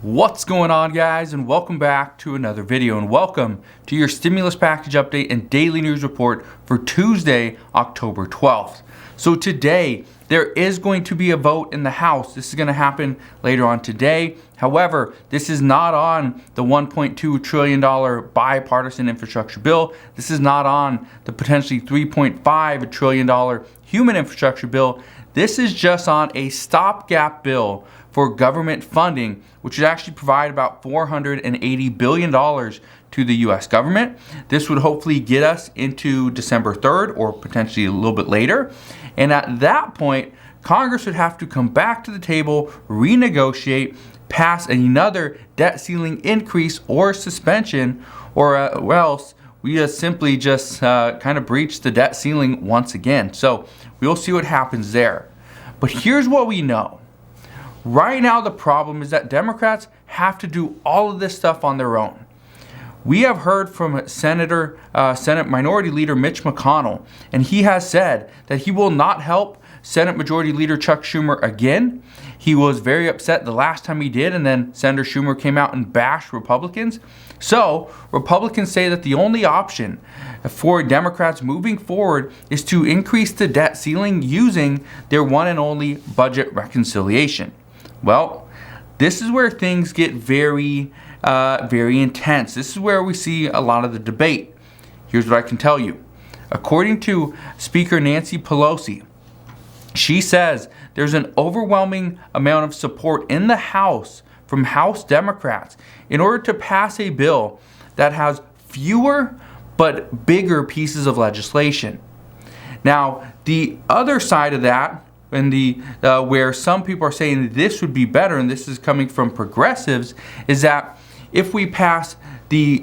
What's going on, guys, and welcome back to another video, and welcome to your stimulus package update and daily news report for Tuesday, October 12th. So today there is going to be a vote in the House. This is going to happen later on today. However, this is not on the $1.2 trillion bipartisan infrastructure bill. This is not on the potentially $3.5 trillion human infrastructure bill. This is just on a stopgap bill for government funding, which would actually provide about $480 billion to the U.S. government. This would hopefully get us into December 3rd or potentially a little bit later. And at that point, Congress would have to come back to the table, renegotiate, pass another debt ceiling increase or suspension, or else we simply kind of breach the debt ceiling once again. So we'll see what happens there. But here's what we know. Right now, the problem is that Democrats have to do all of this stuff on their own. We have heard from Senate Minority Leader Mitch McConnell, and he has said that he will not help Senate Majority Leader Chuck Schumer again. He was very upset the last time he did, and then Senator Schumer came out and bashed Republicans. So Republicans say that the only option for Democrats moving forward is to increase the debt ceiling using their one and only budget reconciliation. Well, this is where things get very intense. This is where we see a lot of the debate. Here's what I can tell you. According to Speaker Nancy Pelosi, she says there's an overwhelming amount of support in the House from House Democrats in order to pass a bill that has fewer but bigger pieces of legislation. Now, the other side of that, and where some people are saying this would be better, and this is coming from progressives, is that if we pass the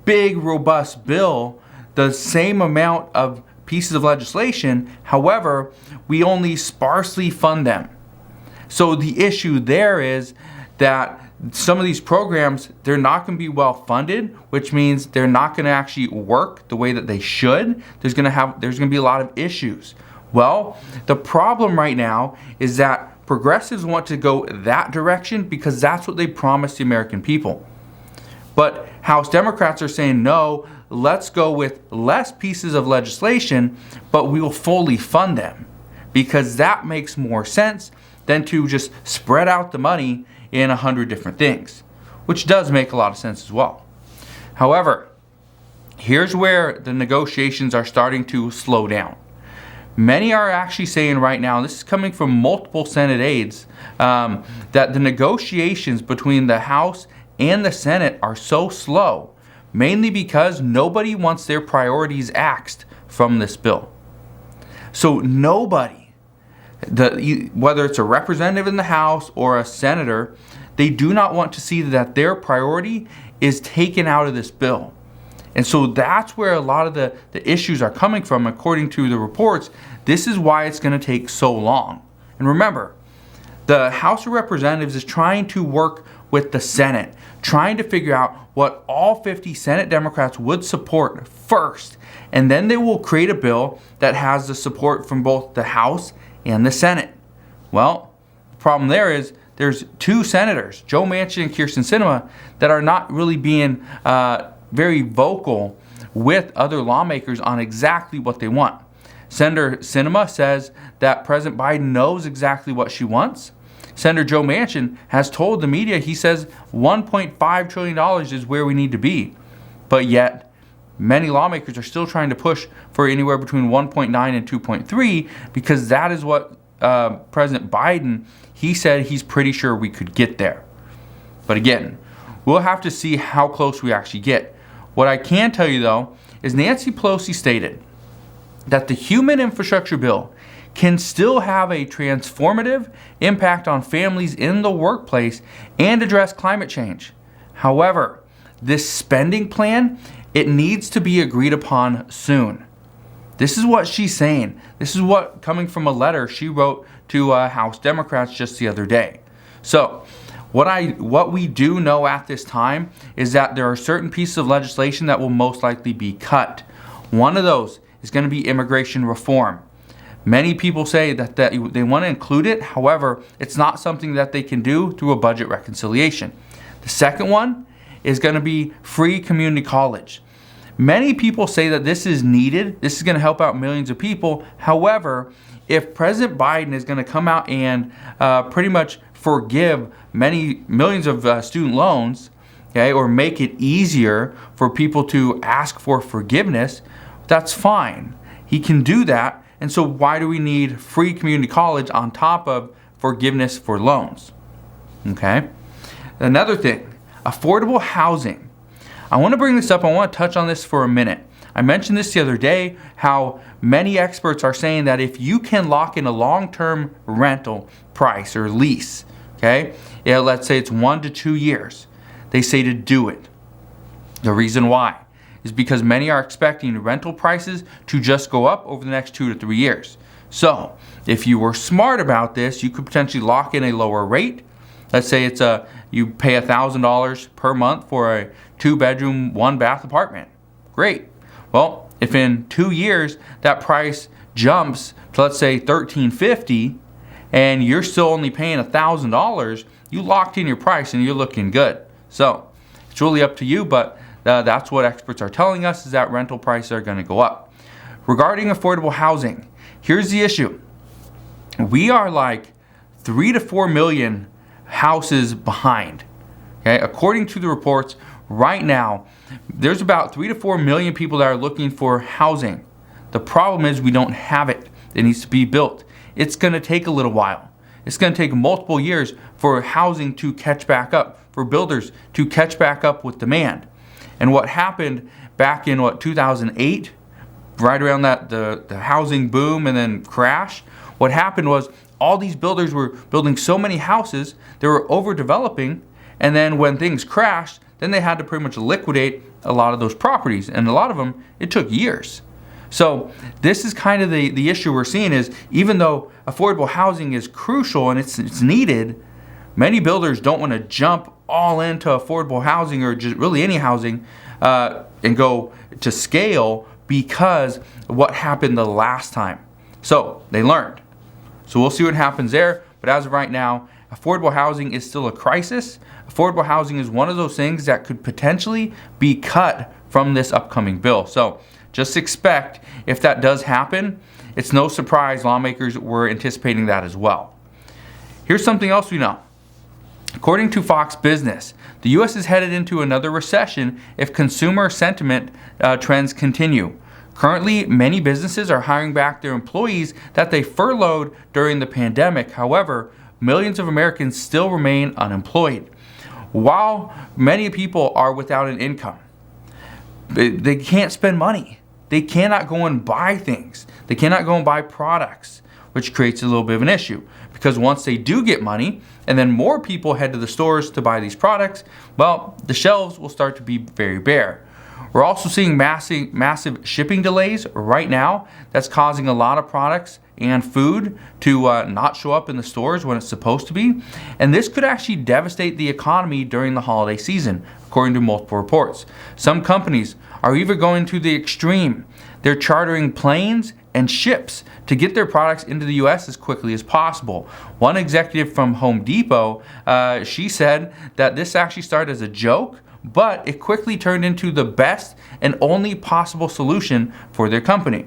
big robust bill, the same amount of pieces of legislation, however, we only sparsely fund them. So the issue there is that some of these programs, they're not going to be well funded, which means they're not going to actually work the way that they should. There's going to be a lot of issues. Well, the problem right now is that progressives want to go that direction because that's what they promised the American people. But House Democrats are saying, no, let's go with less pieces of legislation, but we will fully fund them, because that makes more sense than to just spread out the money in 100 different things, which does make a lot of sense as well. However, here's where the negotiations are starting to slow down. Many are actually saying right now, and this is coming from multiple Senate aides, that the negotiations between the House and the Senate are so slow, mainly because nobody wants their priorities axed from this bill. So nobody, whether it's a representative in the House or a senator, they do not want to see that their priority is taken out of this bill. And so that's where a lot of the issues are coming from, according to the reports. This is why it's going to take so long. And remember, the House of Representatives is trying to work with the Senate, trying to figure out what all 50 Senate Democrats would support first. And then they will create a bill that has the support from both the House and the Senate. Well, the problem there is there's two senators, Joe Manchin and Kyrsten Sinema, that are not really being very vocal with other lawmakers on exactly what they want. Senator Sinema says that President Biden knows exactly what she wants. Senator Joe Manchin has told the media, he says $1.5 trillion is where we need to be. But yet, many lawmakers are still trying to push for anywhere between 1.9 and 2.3, because that is what President Biden, he said he's pretty sure we could get there. But again, we'll have to see how close we actually get. What I can tell you, though, is Nancy Pelosi stated that the human infrastructure bill can still have a transformative impact on families in the workplace and address climate change. However, this spending plan, it needs to be agreed upon soon. This is what she's saying. This is what coming from a letter she wrote to House Democrats just the other day. So what we do know at this time is that there are certain pieces of legislation that will most likely be cut. One of those is going to be immigration reform. Many people say that they want to include it. However, it's not something that they can do through a budget reconciliation. The second one is going to be free community college. Many people say that this is needed. This is going to help out millions of people. However, if President Biden is going to come out and pretty much forgive millions of student loans, okay, or make it easier for people to ask for forgiveness, that's fine. He can do that. And so why do we need free community college on top of forgiveness for loans? Okay. Another thing, affordable housing. I want to bring this up. I want to touch on this for a minute. I mentioned this the other day, how many experts are saying that if you can lock in a long-term rental price or lease, okay, let's say it's 1 to 2 years, they say to do it. The reason why is because many are expecting rental prices to just go up over the next 2 to 3 years. So if you were smart about this, you could potentially lock in a lower rate. Let's say you pay $1,000 per month for a 2-bedroom, 1-bath apartment. Great. Well, if in 2 years that price jumps to, let's say, $1,350, and you're still only paying $1,000, you locked in your price and you're looking good. So it's really up to you, but that's what experts are telling us, is that rental prices are going to go up. Regarding affordable housing, here's the issue. We are like 3 to 4 million houses behind. Okay, according to the reports, right now, there's about 3 to 4 million people that are looking for housing. The problem is we don't have it. It needs to be built. It's going to take a little while. It's going to take multiple years for housing to catch back up, for builders to catch back up with demand. And what happened back in 2008, right around the housing boom and then crash, what happened was all these builders were building so many houses, they were overdeveloping, and then when things crashed, then they had to pretty much liquidate a lot of those properties, and a lot of them, it took years. So this is kind of the issue we're seeing, is even though affordable housing is crucial and it's needed, many builders don't want to jump all into affordable housing or just really any housing and go to scale because of what happened the last time. So they learned. So we'll see what happens there. But as of right now, affordable housing is still a crisis. Affordable housing is one of those things that could potentially be cut from this upcoming bill. So just expect, if that does happen, it's no surprise lawmakers were anticipating that as well. Here's something else we know. According to Fox Business, the U.S. is headed into another recession if consumer sentiment trends continue. Currently, many businesses are hiring back their employees that they furloughed during the pandemic. However, millions of Americans still remain unemployed. While many people are without an income, they can't spend money. They cannot go and buy things. They cannot go and buy products, which creates a little bit of an issue. Because once they do get money, and then more people head to the stores to buy these products, well, the shelves will start to be very bare. We're also seeing massive shipping delays right now. That's causing a lot of products and food to not show up in the stores when it's supposed to be. And this could actually devastate the economy during the holiday season, according to multiple reports. Some companies are even going to the extreme. They're chartering planes and ships to get their products into the U.S. as quickly as possible. One executive from Home Depot, she said that this actually started as a joke, but it quickly turned into the best and only possible solution for their company.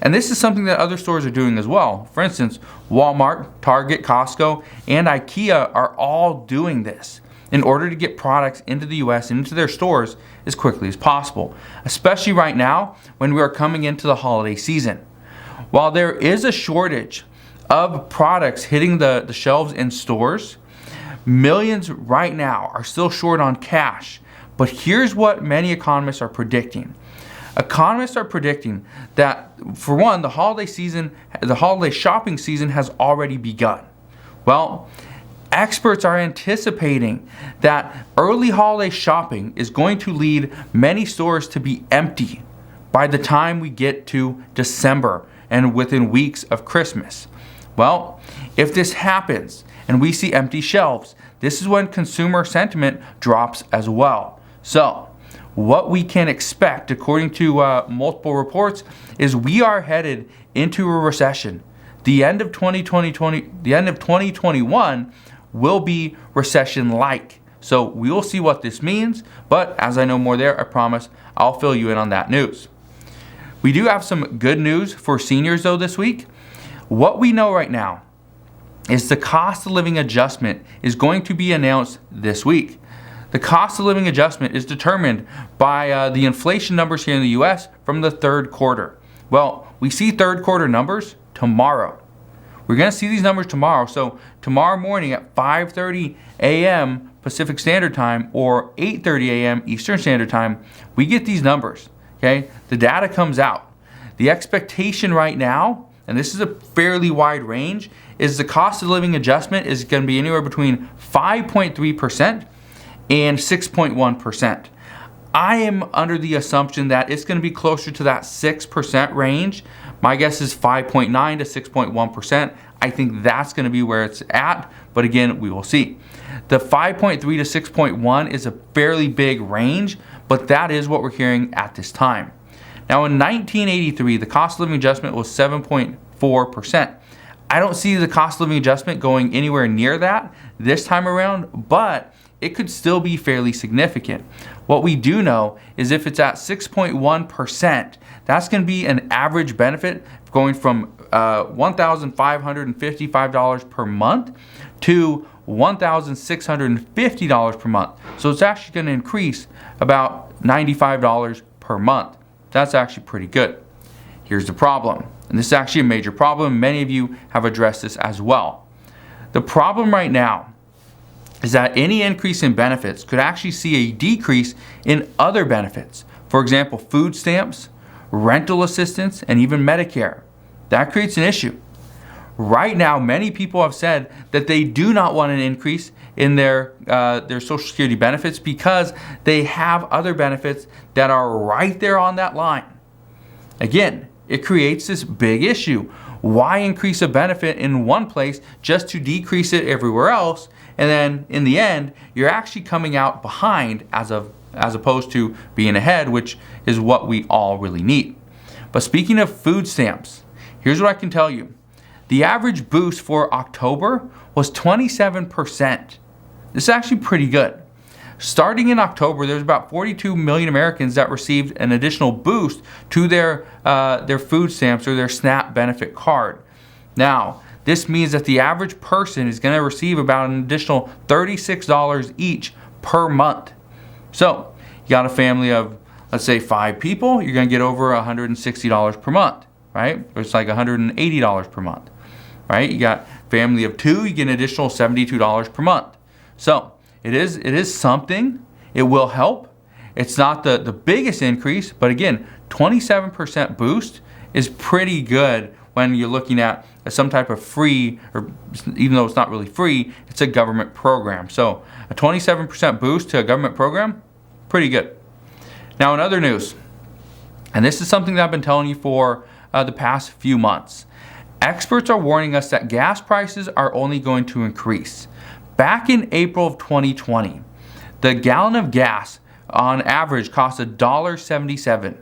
And this is something that other stores are doing as well. For instance, Walmart, Target, Costco, and IKEA are all doing this in order to get products into the U.S. and into their stores as quickly as possible, especially right now when we are coming into the holiday season. While there is a shortage of products hitting the shelves in stores, millions right now are still short on cash. But here's what many economists are predicting. Economists are predicting that, for one, the holiday shopping season has already begun. Well, experts are anticipating that early holiday shopping is going to lead many stores to be empty by the time we get to December and within weeks of Christmas. Well, if this happens and we see empty shelves, this is when consumer sentiment drops as well. So, what we can expect, according to multiple reports, is we are headed into a recession. the end of 2021 will be recession-like. So we will see what this means, but as I know more there, I promise I'll fill you in on that news. We do have some good news for seniors though this week. What we know right now is the cost of living adjustment is going to be announced this week. The cost of living adjustment is determined by the inflation numbers here in the US from the third quarter. Well, we see third quarter numbers tomorrow. We're going to see these numbers tomorrow. So tomorrow morning at 5:30 a.m. Pacific Standard Time or 8:30 a.m. Eastern Standard Time, we get these numbers. Okay, the data comes out. The expectation right now, and this is a fairly wide range, is the cost of living adjustment is going to be anywhere between 5.3% and 6.1%. I am under the assumption that it's going to be closer to that 6% range. My guess is 5.9 to 6.1%. I think that's going to be where it's at, but again, we will see. The 5.3 to 6.1 is a fairly big range, but that is what we're hearing at this time. Now in 1983, the cost of living adjustment was 7.4%. I don't see the cost of living adjustment going anywhere near that this time around, but it could still be fairly significant. What we do know is if it's at 6.1%, that's going to be an average benefit going from $1,555 per month to $1,650 per month. So it's actually going to increase about $95 per month. That's actually pretty good. Here's the problem, and this is actually a major problem. Many of you have addressed this as well. The problem right now is that any increase in benefits could actually see a decrease in other benefits. For example, food stamps, rental assistance, and even Medicare. That creates an issue. Right now, many people have said that they do not want an increase in their Social Security benefits because they have other benefits that are right there on that line. Again, it creates this big issue. Why increase a benefit in one place just to decrease it everywhere else? And then in the end, you're actually coming out behind as opposed to being ahead, which is what we all really need. But speaking of food stamps, here's what I can tell you. The average boost for October was 27%. This is actually pretty good. Starting in October, there's about 42 million Americans that received an additional boost to their food stamps or their SNAP benefit card. Now, this means that the average person is going to receive about an additional $36 each per month. So, you got a family of, let's say, 5 people, you're going to get over $160 per month, right? Or it's like $180 per month, right? You got a family of 2, you get an additional $72 per month. So, it is something. It will help. It's not the biggest increase, but again, 27% boost is pretty good when you're looking at some type of free, or even though it's not really free, it's a government program. So a 27% boost to a government program, pretty good. Now in other news, and this is something that I've been telling you for the past few months, experts are warning us that gas prices are only going to increase. Back in April of 2020, the gallon of gas on average cost $1.77.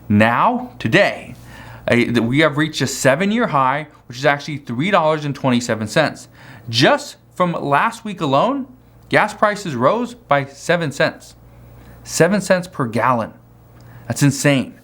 Now, today, we have reached a 7-year high, which is actually $3.27. Just from last week alone, gas prices rose by 7 cents. 7 cents per gallon. That's insane.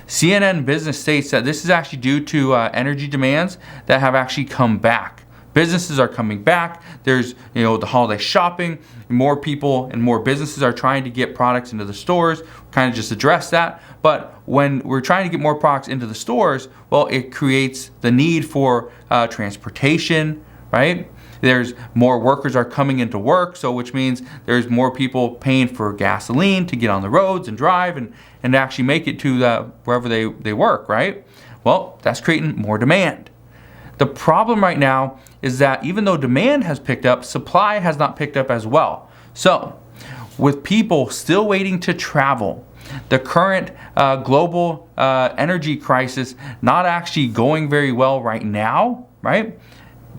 CNN Business states that this is actually due to energy demands that have actually come back. Businesses are coming back. There's, the holiday shopping. More people and more businesses are trying to get products into the stores. Kind of just address that. But when we're trying to get more products into the stores, well, it creates the need for transportation, right? There's more workers are coming into work, so which means there's more people paying for gasoline to get on the roads and drive and actually make it to wherever they work, right? Well, that's creating more demand. The problem right now is that even though demand has picked up, supply has not picked up as well. So, with people still waiting to travel, the current global energy crisis not actually going very well right now, right?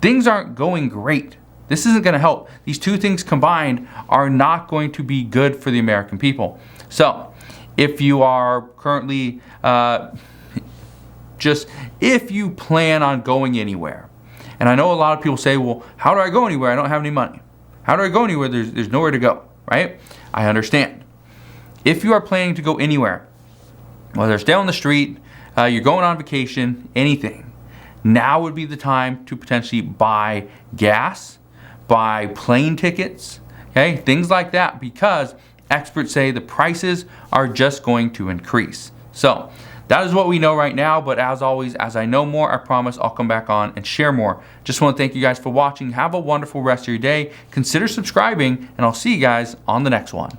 Things aren't going great. This isn't going to help. These two things combined are not going to be good for the American people. So, if you are currently just if you plan on going anywhere. And I know a lot of people say, well, how do I go anywhere? I don't have any money. How do I go anywhere? There's nowhere to go, right? I understand. If you are planning to go anywhere, whether it's down the street, you're going on vacation, anything, now would be the time to potentially buy gas, buy plane tickets, okay, things like that, because experts say the prices are just going to increase. So that is what we know right now, but as always, as I know more, I promise I'll come back on and share more. Just want to thank you guys for watching. Have a wonderful rest of your day. Consider subscribing, and I'll see you guys on the next one.